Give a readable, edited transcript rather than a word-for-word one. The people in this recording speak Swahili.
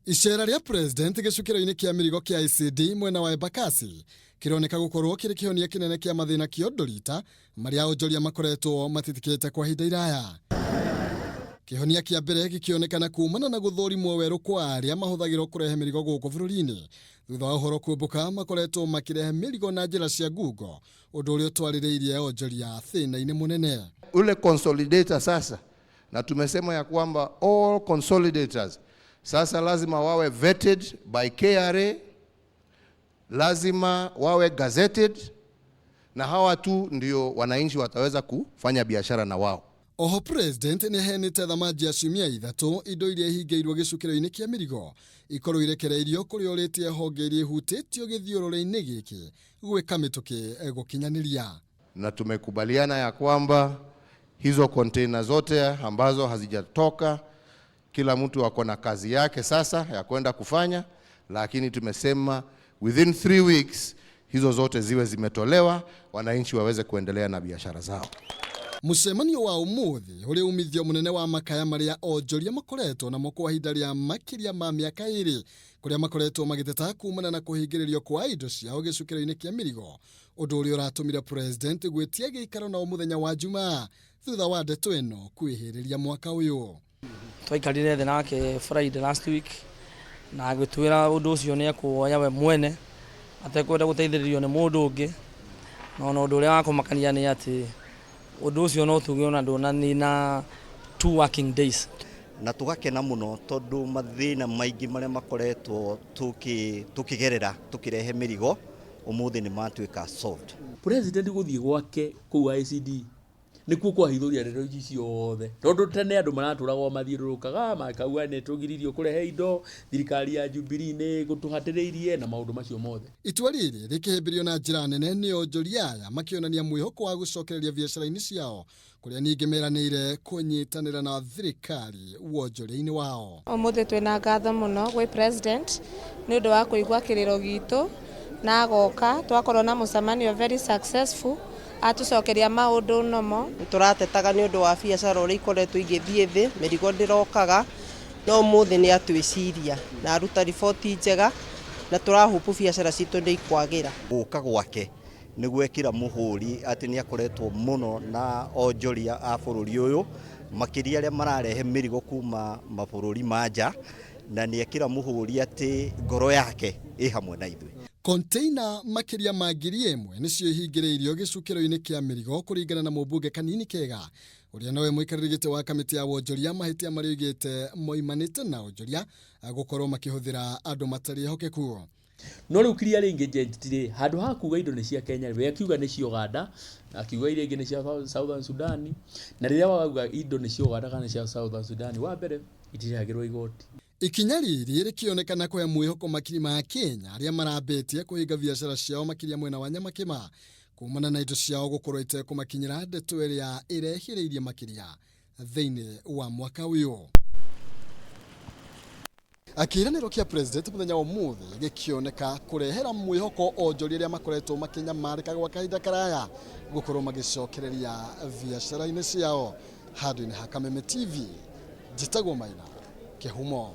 Icera ria president gicukiro-ini kia mirigo kia ICD mwena wa Embakasi kironeka gukorwo kiri kihonia kinene kia mathina kiondorita maria onjoria makoretwo matitikite kwa hinda iraya. Kihonia kia mbere gikionekana kumana na guthurimwo weru kwa aria mahuthagirwo kurehe mirigo guku bururi-ini thutha wa uhoro kuumbuka makoretwo makirehe mirigo na njira cia ngungo undu uria utwaririirie onjoria thina-ini munene. Ule consolidator sasa, na tumesema ya kwamba all consolidators sasa lazima wawe vetted by KRA, lazima wawe gazetted, na hawa tu ndio wananchi wataweza kufanya biashara na wao. Oho president ni henete thamaji ya ciumia ithatu indo iria hingeirwo gicukiro-ini kia mirigo ikorwo irekereirio kuri oritie honge iria ihutitio githiururi-ini giki gwika mituki gukinyaniria. Na tumekubaliana ya kwamba hizo container zote ambazo hazijatoka, kila mtu wako na kazi yake sasa ya kwenda kufanya, lakini tumesema within 3 weeks hizo zote ziwe zimetolewa, wananchi waweze kuendelea na biashara zao. Mucemanio wa umuthi uri umithio munene wa makaya maria onjoria makoretwo na moko hinda ria makiria ma miaka iri kuria makoretwo magiteta kumana na kuhingiririo kwa indo ciao gicukiro-ini kia mirigo, undu uria uratumire president gwitia giikaro na muthenya wa Jumaa thutha wa ndeto ino kwihiriria mwaka uyu. Twaikarire thĩ nake Friday last week na agĩtwĩra ũndũ ũcio nĩ ekuoya we mwene atekwenda gũteithĩrĩrio nĩ mũndũ ũngĩ, no ũndũ ũrĩa wa kũmakania nĩ atĩ ũndũ ũcio no tuge ona ndũnanina 2 working days. Na tugakena muno tondu mathina maingi maria makoretwo tukigerera tukirehe mirigo umuthi ni matuika solved. President guthii gwake ku ICD nikuo kwa hithuria rero ici ciothe tondu tene andu maraturaga mathiururukaga makauga ni tugiririo kurehe indo thirikari ya Jubilee ni gutuhatiriirie na maundu macio mothe. Itua riri rikihimbirio na njira nene ni onjoria aya makionania mwihoko wa gucokereria biashara-ini ciao kuria ningi meranire kunyitanira na thirikari wonjoria-ini wao. Umuthi twina ngatho muno gwi president ni undu wa kuigua kiriro gitu na agoka twakorwo na mucemanio very successful atucokeria maundu nomo. Turatetaga ni undu wa biashara uri ikoretwo igithie thi mirigo ndirokaga no muthi ni atwiciria na aruta riboti njega na turahupu biashara citu ni ikwagira. Guka gwake ni gwekira muhuri ati ni akoretwo muno na onjoria a bururi uyu makiria aria mararehe mirigo kuma mabururi manja, na ni ekira muhuri ati ngoro yake i hamwe na ithui. Container makiria ma 1,000 nicio ihingiriirio gicukiro-ini kia mirigo kuringana na mubunge Kanini Kega uria nowe muikariri giti wa kamiti ya wonjoria mahitia mari igite moimanite na onjoria gukorwo makihuthira andu matari hokeku. No riu kiria ringi jentire handu ha kuga indo ni cia Kenya we akiuga ni cia Uganda, akiuga iria ingi ni cia Southern Sudan, na riria wauga indo ni cia Uganda kana cia Southern Sudan wa mbere itiragirwo igoti. Ikinya riri rikionekana kwa mwihoko makiri ma Kenya aria marabetie kuhinga biashara ciao makiria mwena wa Nyamakima kumana na indo ciao gukorwo itekumakinyira ndeto iria irehiriirie makiria thiini wa mwaka uyu. Akiraniro kia president muthenya wa umuthi gikioneka kurehera mwihoko onjoria aria makoretwo makinyamarika gwa kahinda karaya gukorwo magicokereria biashara-ini ciao. Handu-ini ha Kameme TV, Njitagwo Maina, Kihumo.